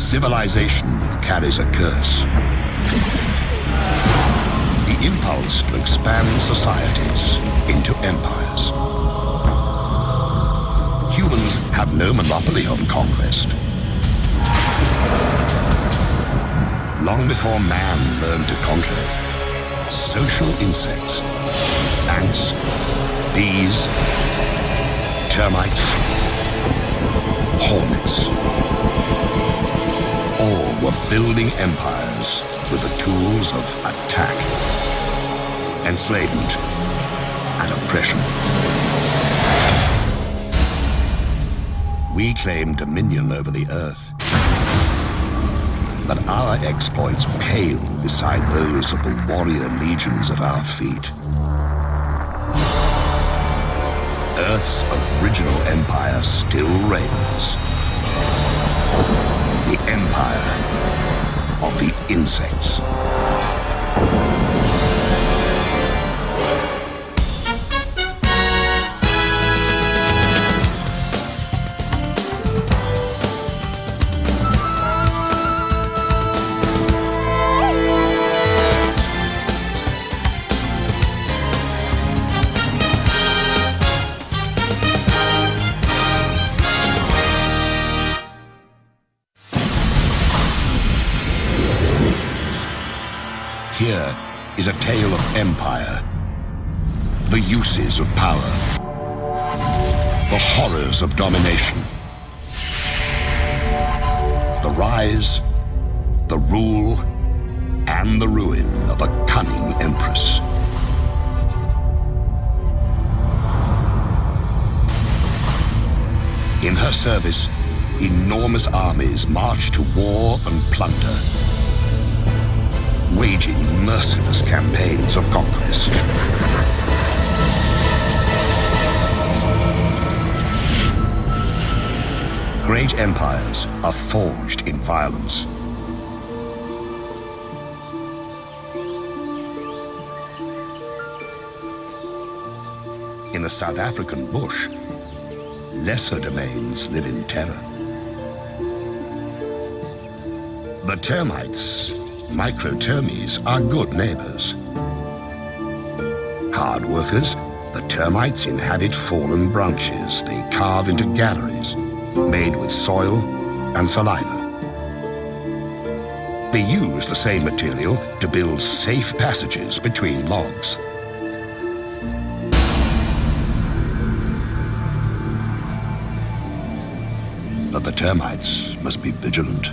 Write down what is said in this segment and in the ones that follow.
Civilization carries a curse. The impulse to expand societies into empires. Humans have no monopoly on conquest. Long before man learned to conquer, social insects, ants, bees, termites, hornets, all were building empires with the tools of attack, enslavement, and oppression. We claim dominion over the earth, but our exploits pale beside those of the warrior legions at our feet. Earth's original empire still reigns. The empire of the insects. Here is a tale of empire, the uses of power, the horrors of domination, the rise, the rule, and the ruin of a cunning empress. In her service, enormous armies march to war and plunder, waging merciless campaigns of conquest. Great empires are forged in violence. In the South African bush, lesser domains live in terror. The termites, microtermes, are good neighbors. Hard workers, the termites inhabit fallen branches they carve into galleries made with soil and saliva. They use the same material to build safe passages between logs. But the termites must be vigilant.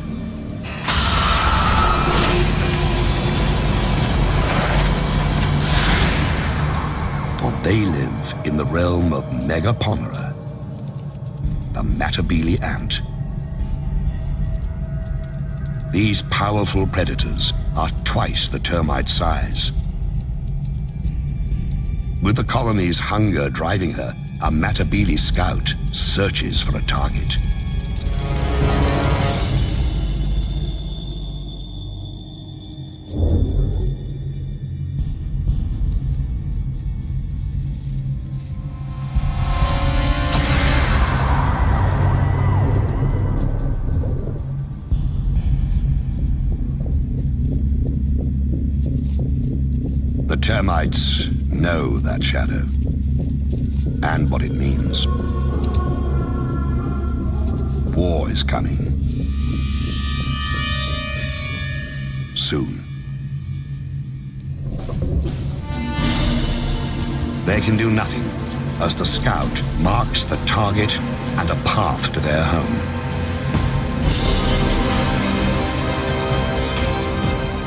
They live in the realm of Megaponera, the Matabele ant. These powerful predators are twice the termite size. With the colony's hunger driving her, a Matabele scout searches for a target. Termites know that shadow and what it means. War is coming. Soon. They can do nothing as the scout marks the target and a path to their home.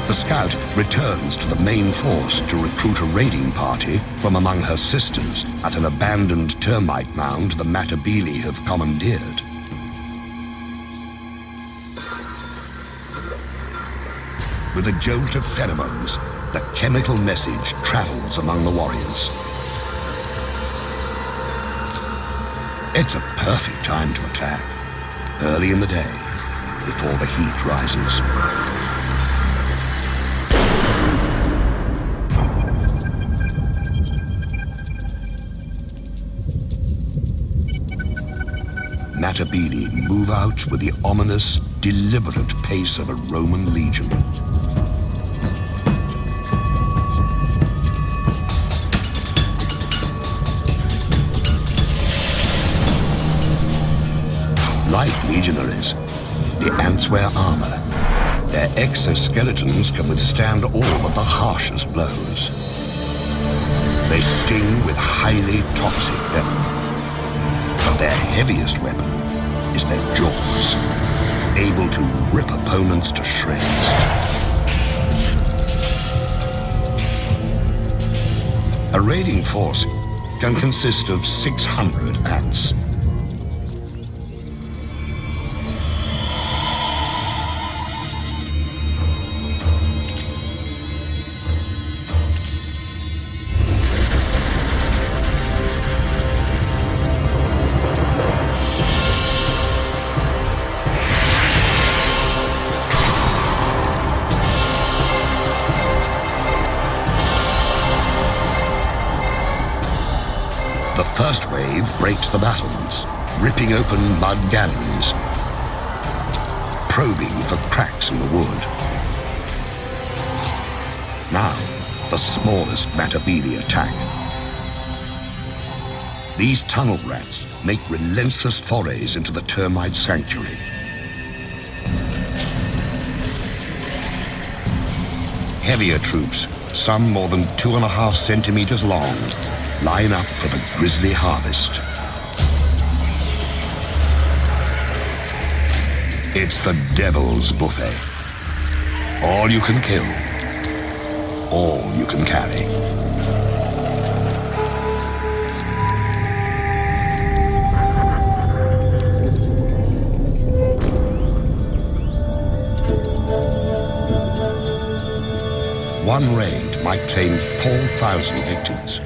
The scout returns to the main force to recruit a raiding party from among her sisters at an abandoned termite mound the Matabele have commandeered. With a jolt of pheromones, the chemical message travels among the warriors. It's a perfect time to attack, early in the day, before the heat rises. Matabele move out with the ominous, deliberate pace of a Roman legion. Like legionaries, the ants wear armor. Their exoskeletons can withstand all but the harshest blows. They sting with highly toxic venom, but their heaviest weapon is their jaws, able to rip opponents to shreds. A raiding force can consist of 600 ants. The first wave breaks the battlements, ripping open mud galleries, probing for cracks in the wood. Now, the smallest Matabele attack. These tunnel rats make relentless forays into the termite sanctuary. Heavier troops, some more than 2.5 centimeters long, line up for the grisly harvest. It's the devil's buffet. All you can kill, all you can carry. One raid might claim 4,000 victims.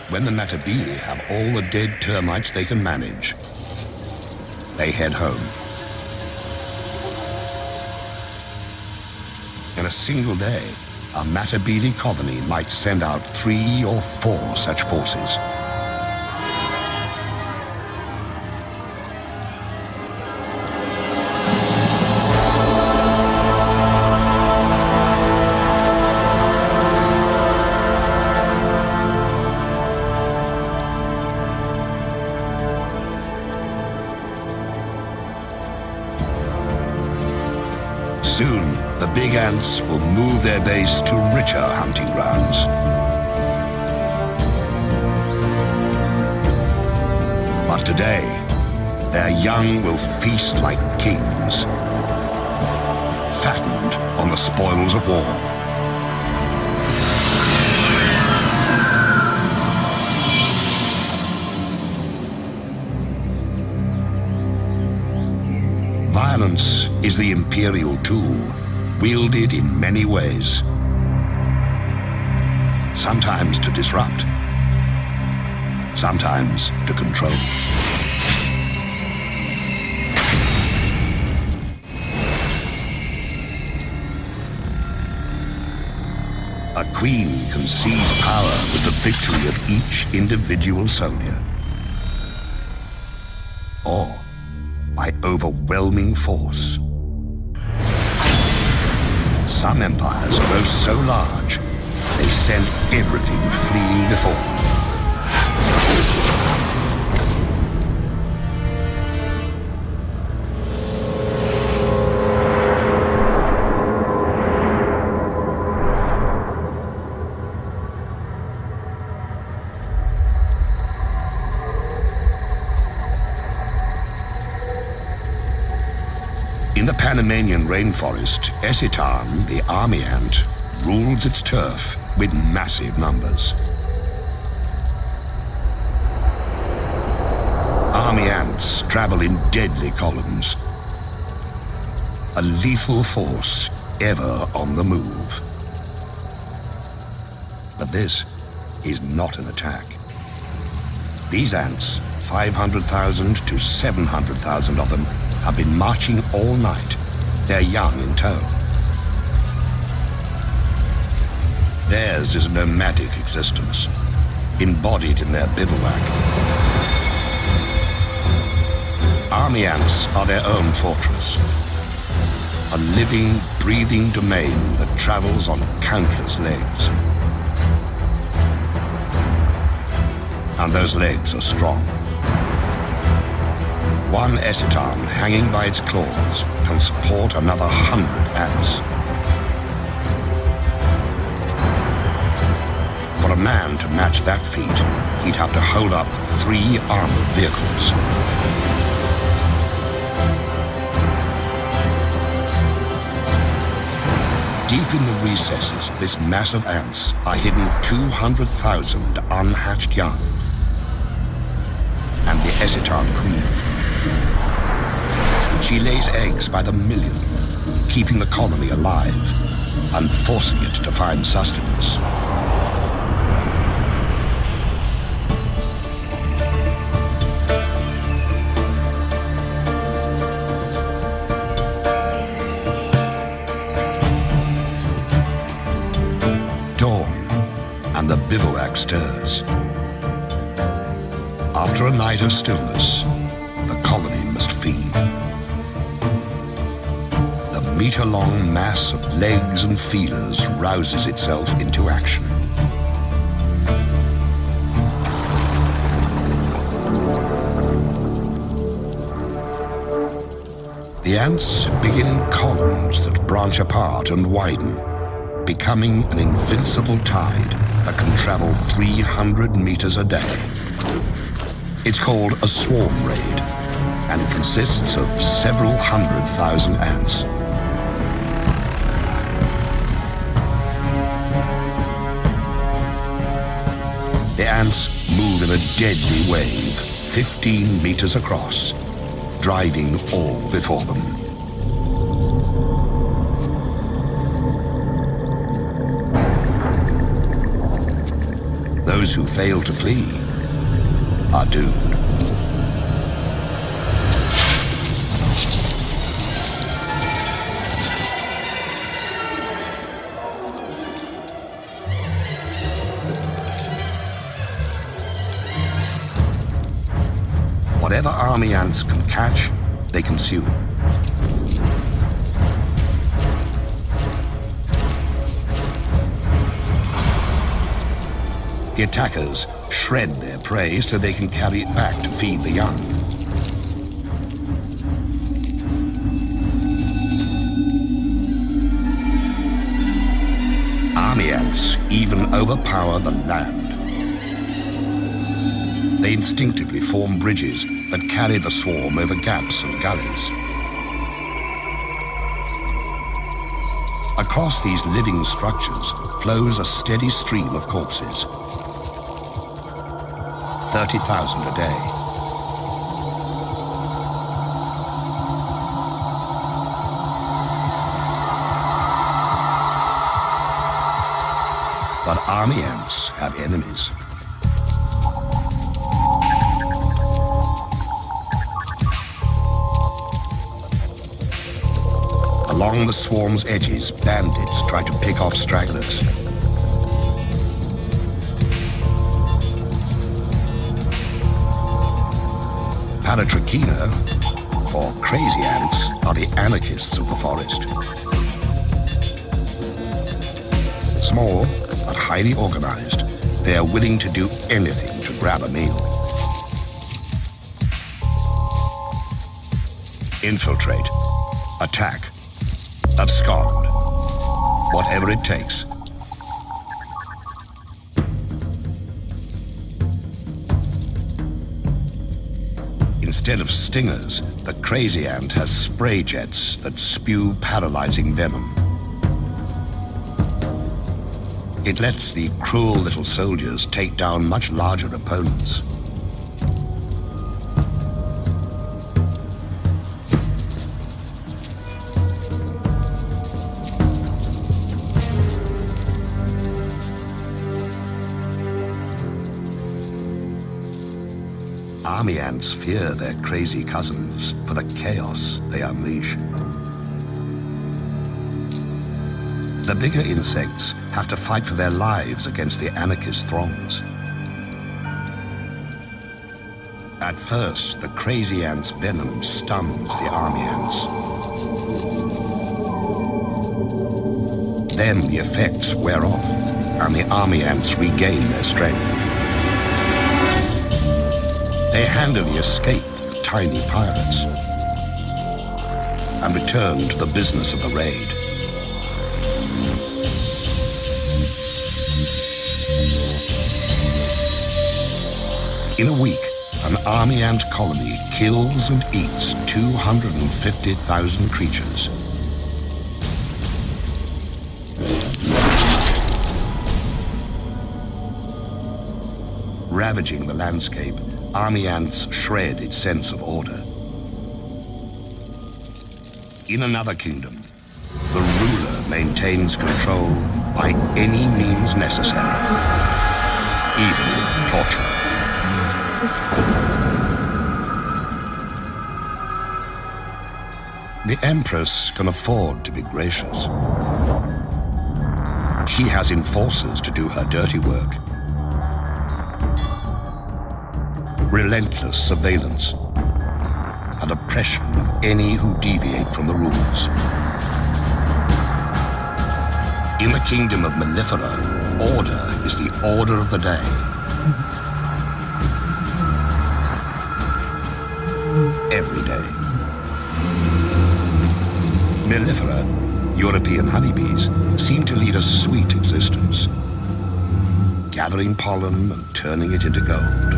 When the Matabele have all the dead termites they can manage, they head home. In a single day, a Matabele colony might send out 3 or 4 such forces. Soon, the big ants will move their base to richer hunting grounds. But today, their young will feast like kings, fattened on the spoils of war. Violence is the imperial tool, wielded in many ways. Sometimes to disrupt, sometimes to control. A queen can seize power with the victory of each individual soldier, or by overwhelming force. Some empires grow so large, they send everything fleeing before them. In the Panamanian rainforest, Esitan, the army ant, rules its turf with massive numbers. Army ants travel in deadly columns, a lethal force ever on the move. But this is not an attack. These ants, 500,000 to 700,000 of them, have been marching all night, their young in tow. Theirs is a nomadic existence, embodied in their bivouac. Army ants are their own fortress. A living, breathing domain that travels on countless legs. And those legs are strong. One eciton hanging by its claws can support another 100 ants. For a man to match that feat, he'd have to hold up 3 armored vehicles. Deep in the recesses of this mass of ants are hidden 200,000 unhatched young. And the eciton queen. She lays eggs by the million, keeping the colony alive and forcing it to find sustenance. Dawn, and the bivouac stirs. After a night of stillness, the colony must feed. The meter-long mass of legs and feelers rouses itself into action. The ants begin in columns that branch apart and widen, becoming an invincible tide that can travel 300 meters a day. It's called a swarm raid, and it consists of several 100,000 ants. The ants move in a deadly wave, 15 meters across, driving all before them. Those who fail to flee are doomed. Whatever army ants can catch, they consume. The attackers shred their prey so they can carry it back to feed the young. Army ants even overpower the land. They instinctively form bridges that carry the swarm over gaps and gullies. Across these living structures flows a steady stream of corpses. 30,000 a day. But army ants have enemies. Along the swarm's edges, bandits try to pick off stragglers. Paratrachina, or crazy ants, are the anarchists of the forest. Small, but highly organized, they are willing to do anything to grab a meal. Infiltrate, attack, abscond, whatever it takes. Instead of stingers, the crazy ant has spray jets that spew paralyzing venom. It lets the cruel little soldiers take down much larger opponents. Army ants fear their crazy cousins for the chaos they unleash. The bigger insects have to fight for their lives against the anarchist throngs. At first, the crazy ant's venom stuns the army ants. Then the effects wear off, and the army ants regain their strength. They handily escape the tiny pirates and return to the business of the raid. In a week, an army ant colony kills and eats 250,000 creatures. Ravaging the landscape, army ants shred its sense of order. In another kingdom, the ruler maintains control by any means necessary, even torture. The Empress can afford to be gracious. She has enforcers to do her dirty work. Relentless surveillance and oppression of any who deviate from the rules. In the kingdom of Mellifera, order is the order of the day. Every day. Mellifera, European honeybees, seem to lead a sweet existence, gathering pollen and turning it into gold.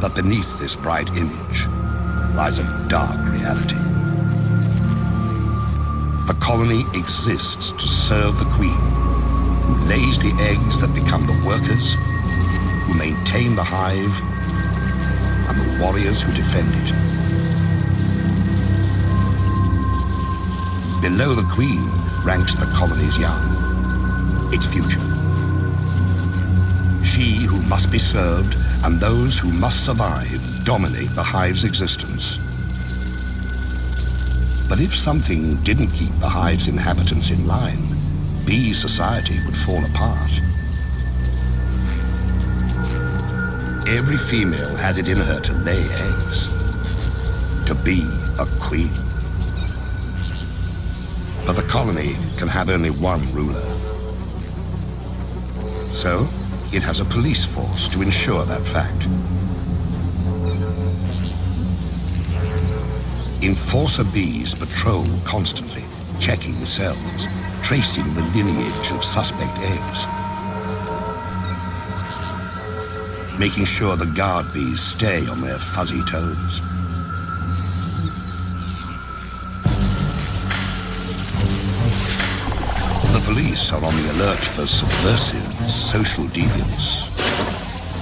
But beneath this bright image lies a dark reality. The colony exists to serve the queen, who lays the eggs that become the workers, who maintain the hive, and the warriors who defend it. Below the queen ranks the colony's young, its future. She who must be served and those who must survive dominate the hive's existence. But if something didn't keep the hive's inhabitants in line, bee society would fall apart. Every female has it in her to lay eggs, to be a queen. But the colony can have only one ruler. So, it has a police force to ensure that fact. Enforcer bees patrol constantly, checking the cells, tracing the lineage of suspect eggs, making sure the guard bees stay on their fuzzy toes. The police are on the alert for subversives, social deviants,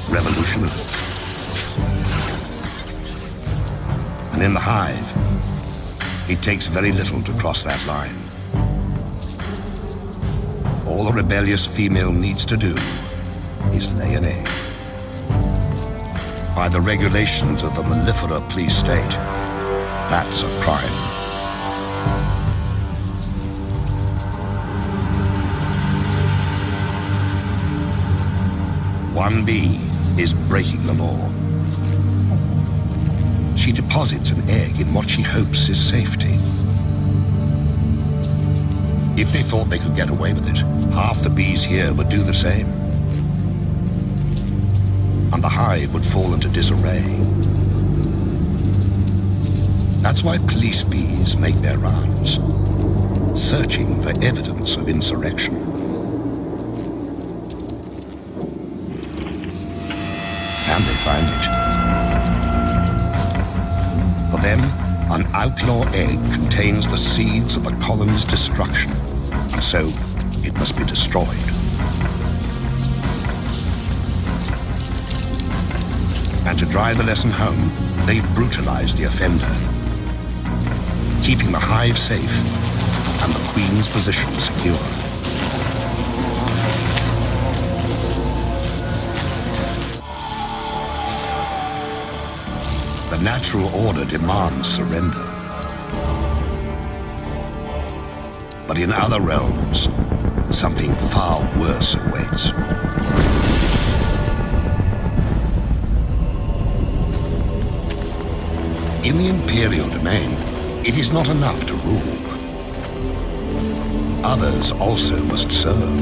revolutionaries. And in the hive, it takes very little to cross that line. All a rebellious female needs to do is lay an egg. By the regulations of the Mellifera police state, that's a crime. One bee is breaking the law. She deposits an egg in what she hopes is safety. If they thought they could get away with it, half the bees here would do the same. And the hive would fall into disarray. That's why police bees make their rounds, searching for evidence of insurrection. And they find it. For them, an outlaw egg contains the seeds of a colony's destruction, and so it must be destroyed. And to drive the lesson home, they brutalize the offender, keeping the hive safe and the queen's position secure. The natural order demands surrender. But in other realms, something far worse awaits. In the imperial domain, it is not enough to rule. Others also must serve.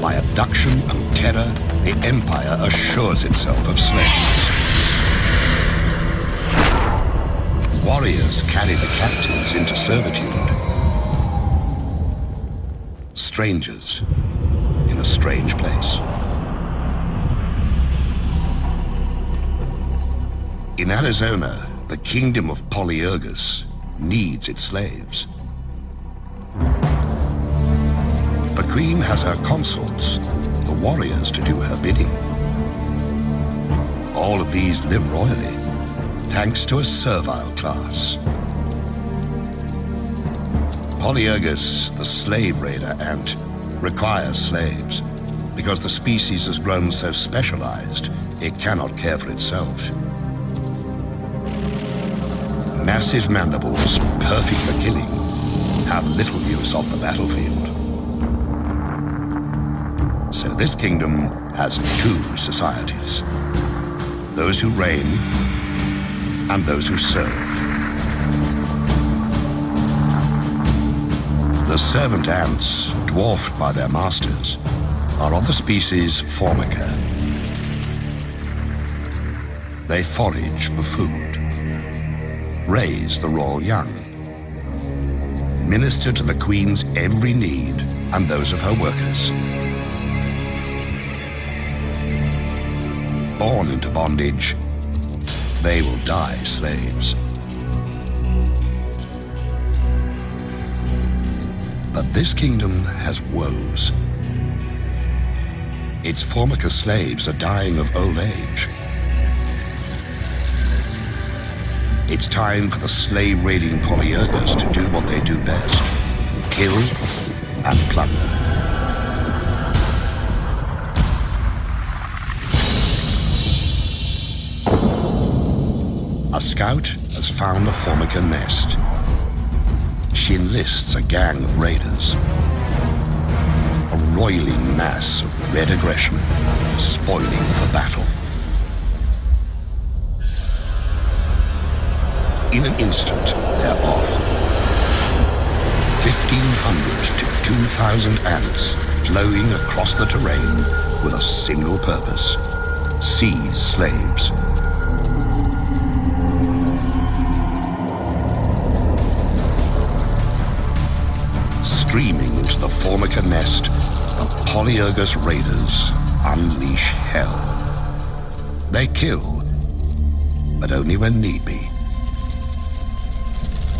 By abduction and terror, the Empire assures itself of slaves. Warriors carry the captives into servitude. Strangers in a strange place. In Arizona, the kingdom of Polyergus needs its slaves. The queen has her consorts, the warriors, to do her bidding. All of these live royally, thanks to a servile class. Polyergus, the slave raider ant, requires slaves because the species has grown so specialized it cannot care for itself. Massive mandibles, perfect for killing, have little use off the battlefield. So this kingdom has two societies: those who reign and those who serve. The servant ants, dwarfed by their masters, are of the species Formica. They forage for food, raise the royal young, minister to the queen's every need and those of her workers. Born into bondage, they will die slaves. But this kingdom has woes. Its Formica slaves are dying of old age. It's time for the slave-raiding Polyergus to do what they do best: kill and plunder. A scout has found a Formica nest. She enlists a gang of raiders. A roiling mass of red aggression, spoiling for battle. In an instant, they're off. 1,500 to 2,000 ants flowing across the terrain with a single purpose: seize slaves. Streaming into the Formica nest, the Polyergus raiders unleash hell. They kill, but only when need be.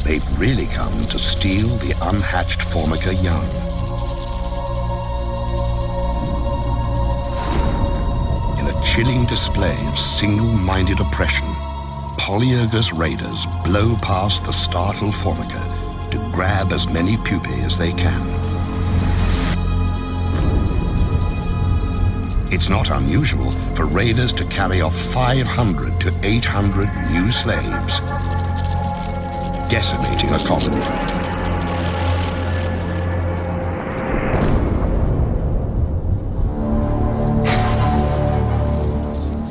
They've really come to steal the unhatched Formica young. In a chilling display of single-minded oppression, Polyergus raiders blow past the startled Formica to grab as many pupae as they can. It's not unusual for raiders to carry off 500 to 800 new slaves, decimating a colony.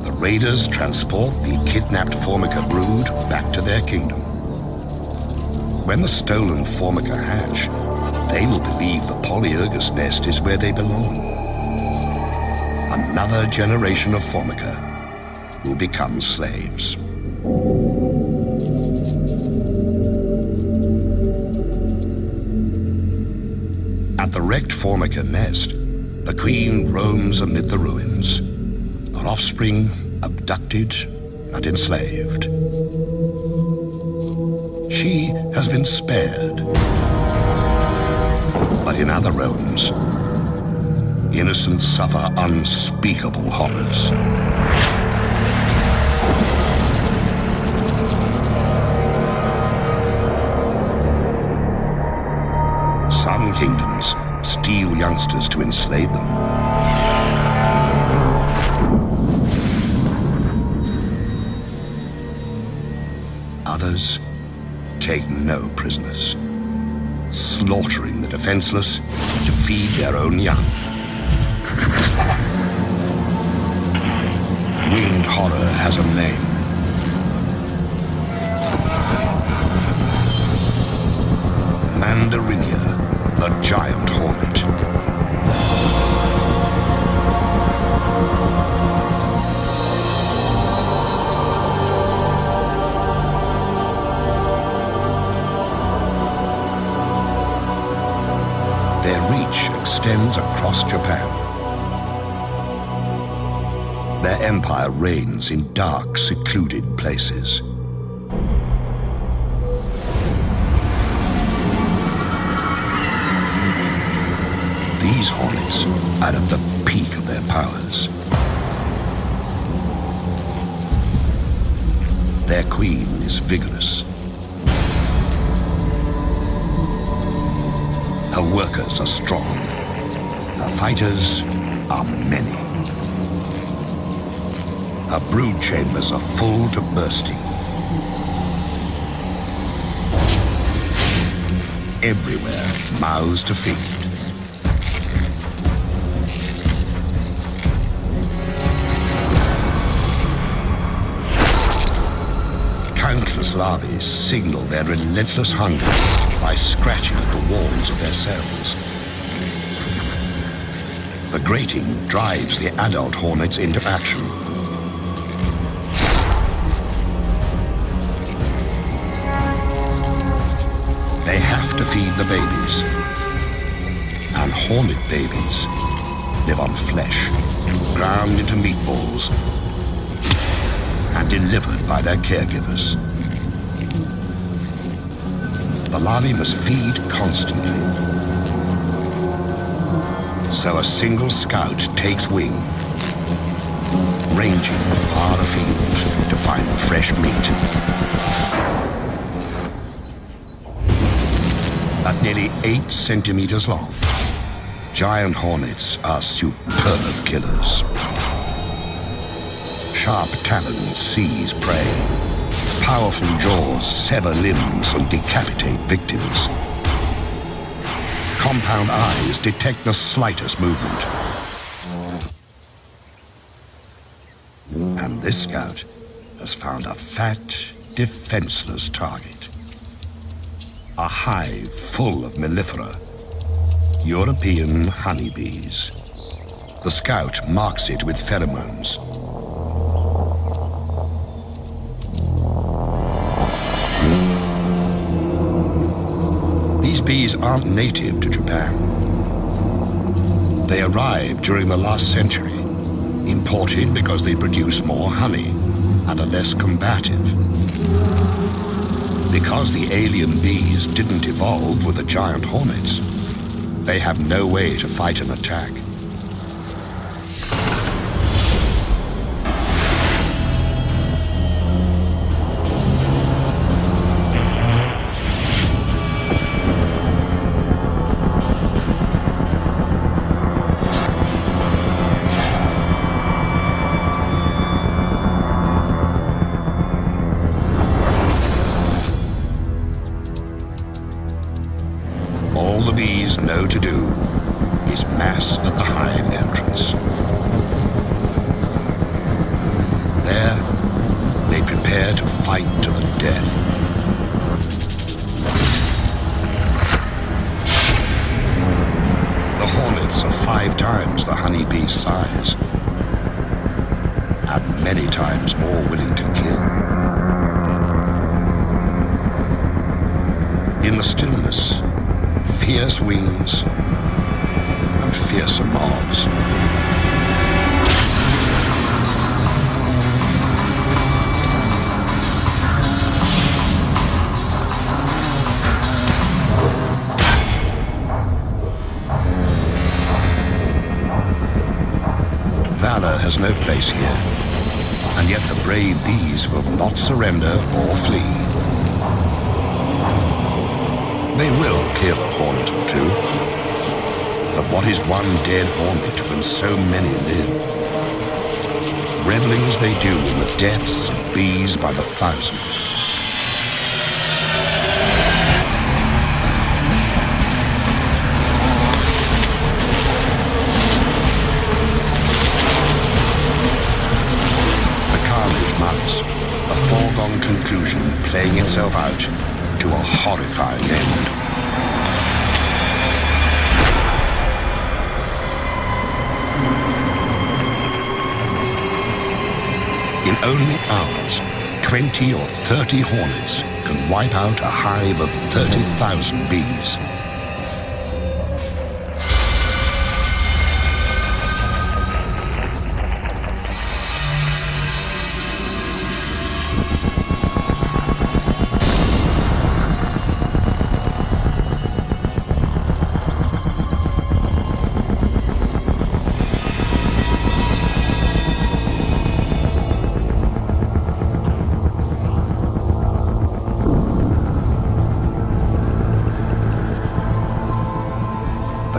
The raiders transport the kidnapped Formica brood back to their kingdom. When the stolen Formica hatch, they will believe the Polyergus nest is where they belong. Another generation of Formica will become slaves. At the wrecked Formica nest, the queen roams amid the ruins, her offspring abducted and enslaved. She has been spared. But in other realms, innocents suffer unspeakable horrors. Some kingdoms steal youngsters to enslave them. Others take no prisoners, slaughtering the defenseless to feed their own young. winged horror has a name. Mandarinia, the giant hornet. Their reach extends across Japan. Their empire reigns in dark, secluded places. These hornets are at the peak of their powers. Their queen is vigorous. Her workers are strong. Her fighters are many. Her brood chambers are full to bursting. Everywhere, mouths to feed. Countless larvae signal their relentless hunger by scratching at the walls of their cells. The grating drives the adult hornets into action. They have to feed the babies. And hornet babies live on flesh, ground into meatballs, and delivered by their caregivers. The larvae must feed constantly. So a single scout takes wing, ranging far afield to find fresh meat. At nearly 8 centimeters long, giant hornets are superb killers. Sharp talons seize prey. Powerful jaws sever limbs and decapitate victims. Compound eyes detect the slightest movement. And this scout has found a fat, defenseless target. A hive full of mellifera, European honeybees. The scout marks it with pheromones. These bees aren't native to Japan. They arrived during the last century, imported because they produce more honey and are less combative. Because the alien bees didn't evolve with the giant hornets, they have no way to fight an attack. All the bees know to do is mass at the hive entrance. There, they prepare to fight to the death. The hornets are 5 times the honeybee's size, and many times more willing to kill. In the stillness, fierce wings and fearsome odds. Valor has no place here, and yet the brave bees will not surrender or flee. They will kill a hornet or two. But what is one dead hornet when so many live? Reveling as they do in the deaths of bees by the thousand. conclusion playing itself out to a horrifying end. In only hours, 20 or 30 hornets can wipe out a hive of 30,000 bees.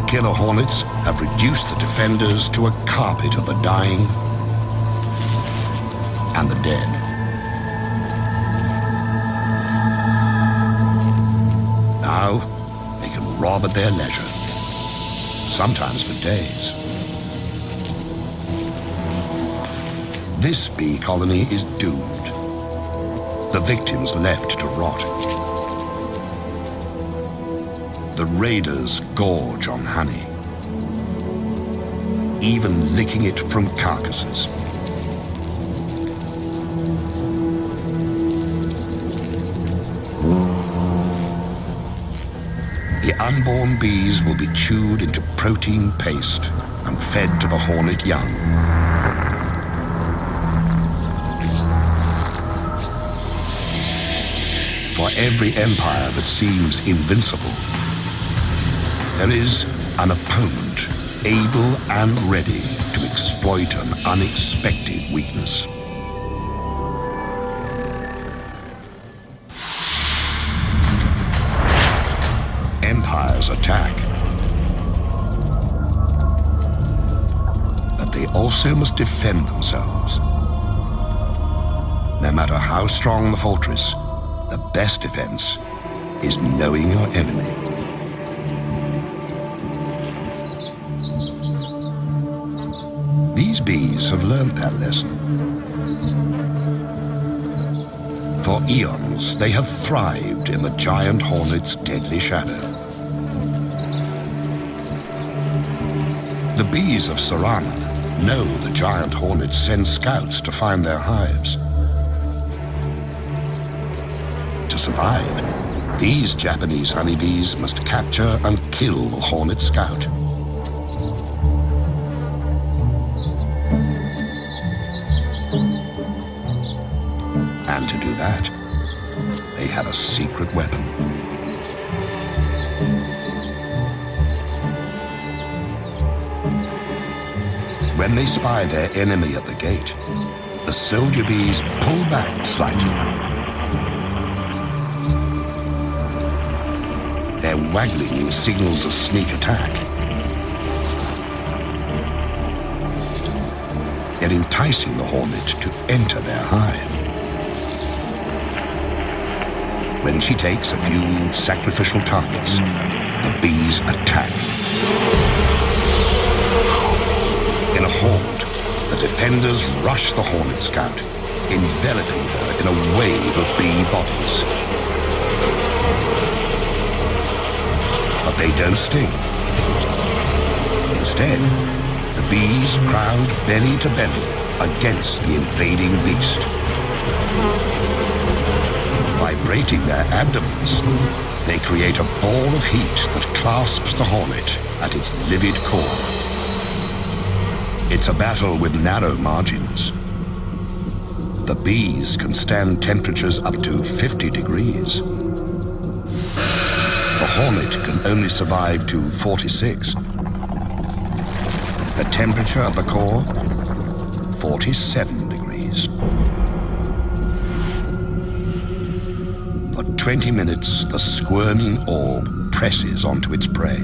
Killer hornets have reduced the defenders to a carpet of the dying and the dead. Now, they can rob at their leisure, sometimes for days. This bee colony is doomed. The victims left to rot. The raiders gorge on honey, even licking it from carcasses. The unborn bees will be chewed into protein paste and fed to the hornet young. For every empire that seems invincible, there is an opponent able and ready to exploit an unexpected weakness. Empires attack, but they also must defend themselves. No matter how strong the fortress, the best defense is knowing your enemy. These bees have learned that lesson. For eons, they have thrived in the giant hornet's deadly shadow. The bees of Sarana know the giant hornets send scouts to find their hives. To survive, these Japanese honeybees must capture and kill the hornet scout. And to do that, they had a secret weapon. When they spy their enemy at the gate, the soldier bees pull back slightly. Their waggling signals a sneak attack. They're enticing the hornet to enter their hive. When she takes a few sacrificial targets, the bees attack. In a horde, the defenders rush the hornet scout, enveloping her in a wave of bee bodies. But they don't sting. Instead, the bees crowd belly to belly against the invading beast. Vibrating their abdomens, they create a ball of heat that clasps the hornet at its livid core. It's a battle with narrow margins. The bees can stand temperatures up to 50 degrees. The hornet can only survive to 46. The temperature of the core, 47 degrees. For 20 minutes, the squirming orb presses onto its prey.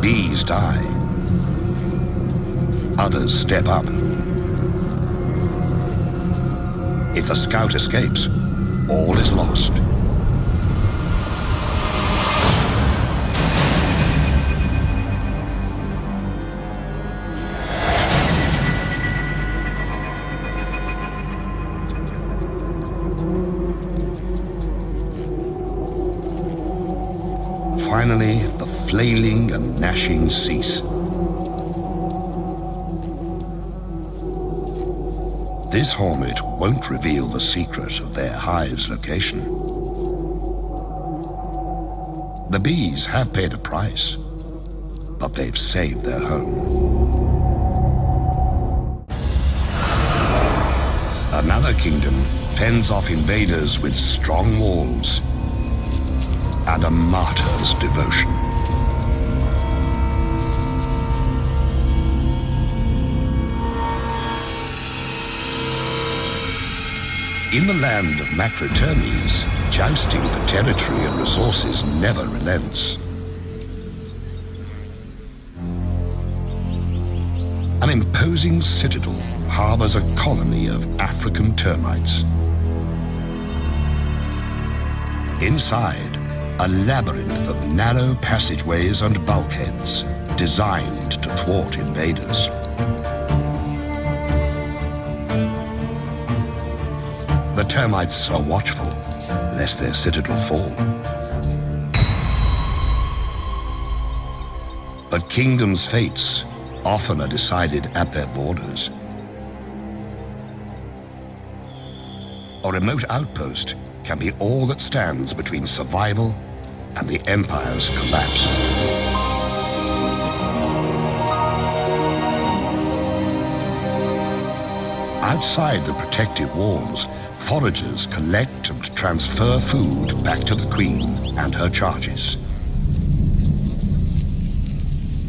Bees die. Others step up. If the scout escapes, all is lost. finally the flailing and gnashing cease. This hornet won't reveal the secret of their hive's location. The bees have paid a price, but they've saved their home. Another kingdom fends off invaders with strong walls and a martyr's devotion. In the land of Macrotermes, jousting for territory and resources never relents. An imposing citadel harbors a colony of African termites. Inside, a labyrinth of narrow passageways and bulkheads designed to thwart invaders. The termites are watchful, lest their citadel fall. But kingdoms' fates often are decided at their borders. A remote outpost can be all that stands between survival and the empire's collapse. Outside the protective walls, foragers collect and transfer food back to the queen and her charges.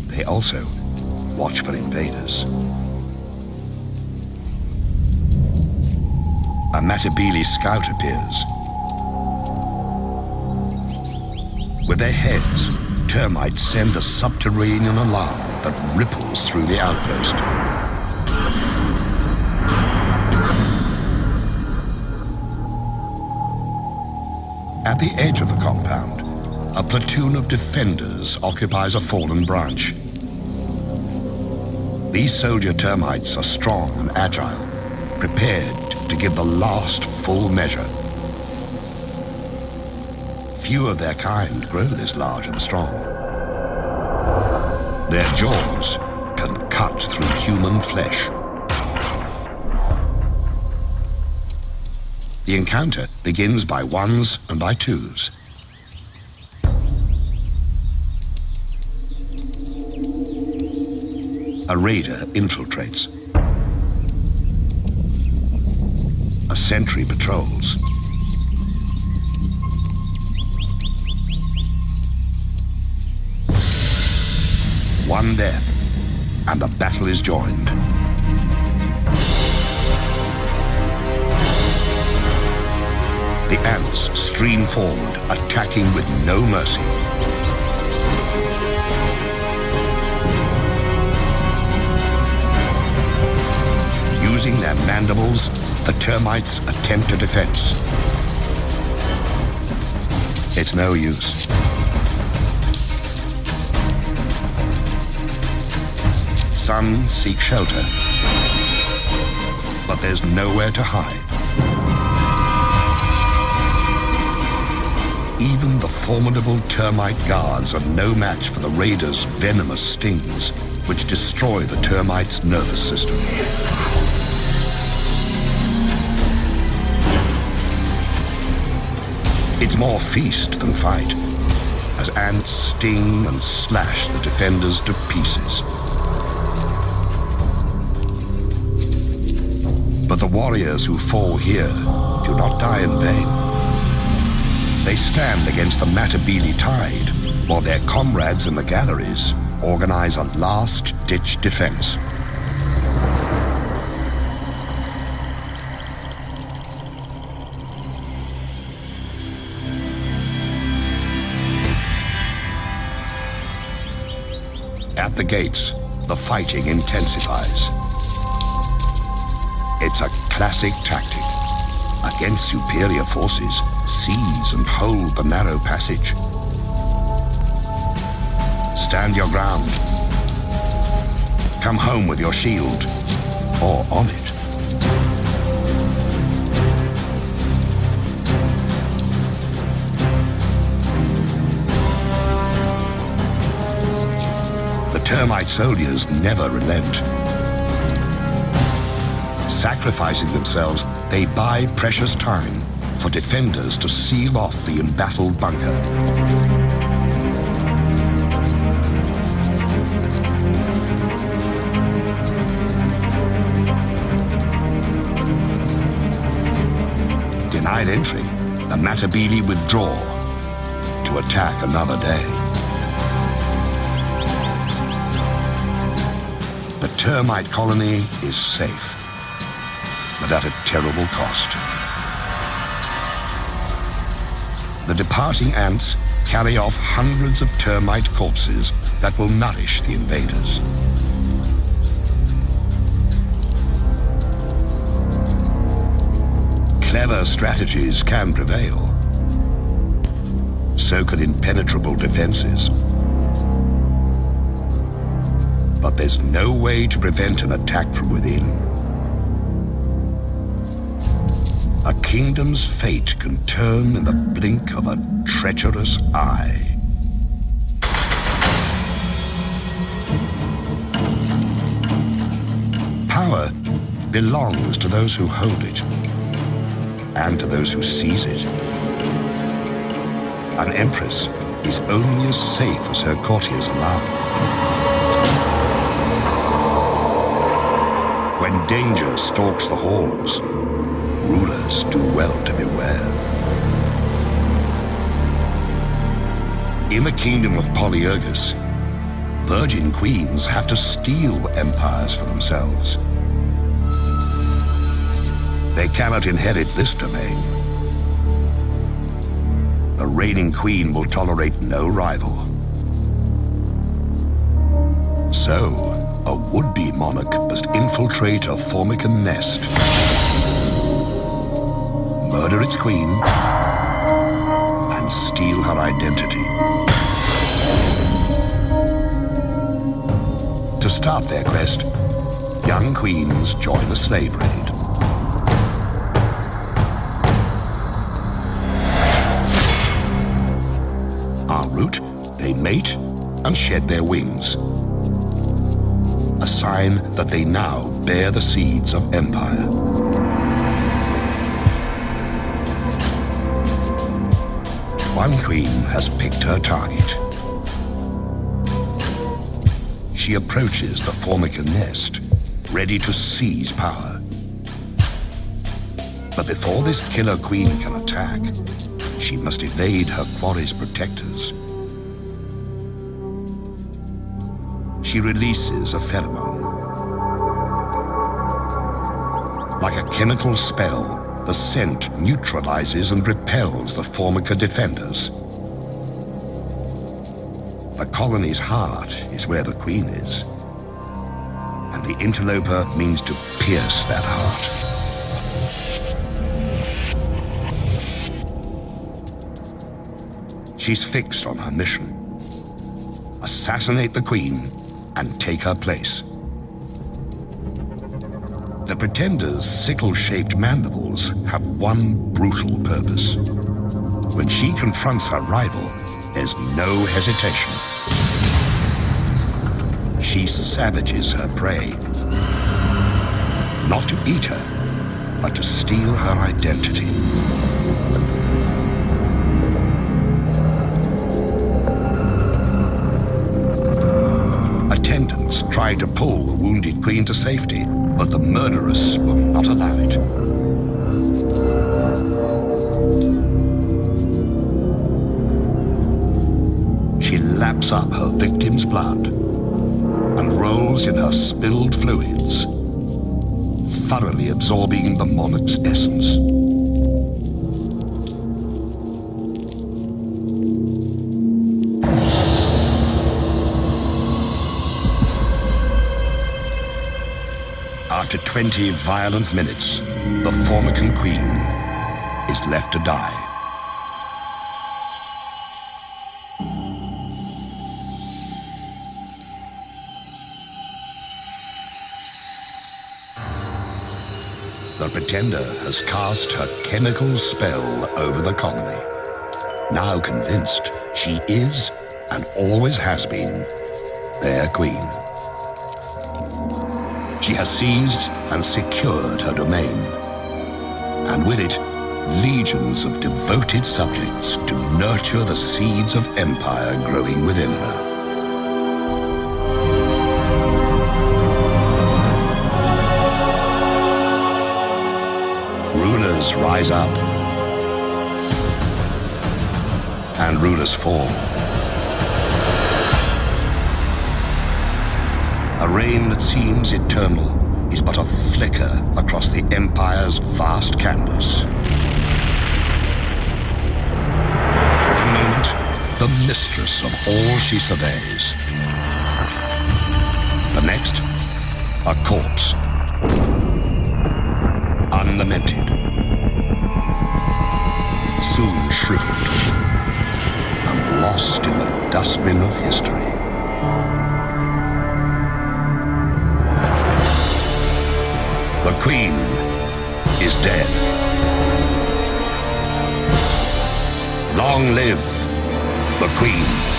They also watch for invaders. A Matabele scout appears. With their heads, termites send a subterranean alarm that ripples through the outpost. At the edge of the compound, a platoon of defenders occupies a fallen branch. These soldier termites are strong and agile, prepared to give the last full measure. Few of their kind grow this large and strong. Their jaws can cut through human flesh. The encounter begins by ones and by twos. A raider infiltrates. A sentry patrols. One death, and the battle is joined. The ants stream forward, attacking with no mercy. Using their mandibles, the termites attempt a defense. It's no use. Some seek shelter, but there's nowhere to hide. Even the formidable termite guards are no match for the raiders' venomous stings, which destroy the termites' nervous system. It's more feast than fight, as ants sting and slash the defenders to pieces. But the warriors who fall here do not die in vain. They stand against the Matabele tide, while their comrades in the galleries organize a last-ditch defense. At the gates, the fighting intensifies. It's a classic tactic. Against superior forces, seize and hold the narrow passage. Stand your ground. Come home with your shield, or on it. termite soldiers never relent. Sacrificing themselves, they buy precious time for defenders to seal off the embattled bunker. Denied entry, the Matabele withdraw to attack another day. The termite colony is safe, but at a terrible cost. The departing ants carry off hundreds of termite corpses that will nourish the invaders. Clever strategies can prevail. So can impenetrable defenses. But there's no way to prevent an attack from within. A kingdom's fate can turn in the blink of a treacherous eye. Power belongs to those who hold it, and to those who seize it. An empress is only as safe as her courtiers allow. When danger stalks the halls, rulers do well to beware. In the kingdom of Polyergus, virgin queens have to steal empires for themselves. They cannot inherit this domain. The reigning queen will tolerate no rival. So, a would-be monarch must infiltrate a Formican nest, murder its queen, and steal her identity. To start their quest, young queens join a slave raid. En route, they mate and shed their wings, a sign that they now bear the seeds of empire. One queen has picked her target. She approaches the Formican nest, ready to seize power. But before this killer queen can attack, she must evade her quarry's protectors. She releases a pheromone. Like a chemical spell, the scent neutralizes and repels the Formica defenders. The colony's heart is where the queen is, and the interloper means to pierce that heart. She's fixed on her mission: assassinate the queen and take her place. The Pretender's sickle-shaped mandibles have one brutal purpose. When she confronts her rival, there's no hesitation. She savages her prey, not to eat her, but to steal her identity. Attendants try to pull the wounded queen to safety, but the murderess will not allow it. She laps up her victim's blood and rolls in her spilled fluids, thoroughly absorbing the monarch's essence. After 20 violent minutes, the Formican queen is left to die. The Pretender has cast her chemical spell over the colony. Now convinced she is, and always has been, their queen. She has seized and secured her domain, and with it, legions of devoted subjects to nurture the seeds of empire growing within her. Rulers rise up, and rulers fall. A reign that seems eternal is but a flicker across the empire's vast canvas. One moment, the mistress of all she surveys. The next, a corpse, unlamented, soon shriveled and lost in the dustbin of history. The Queen is dead. Long live the Queen.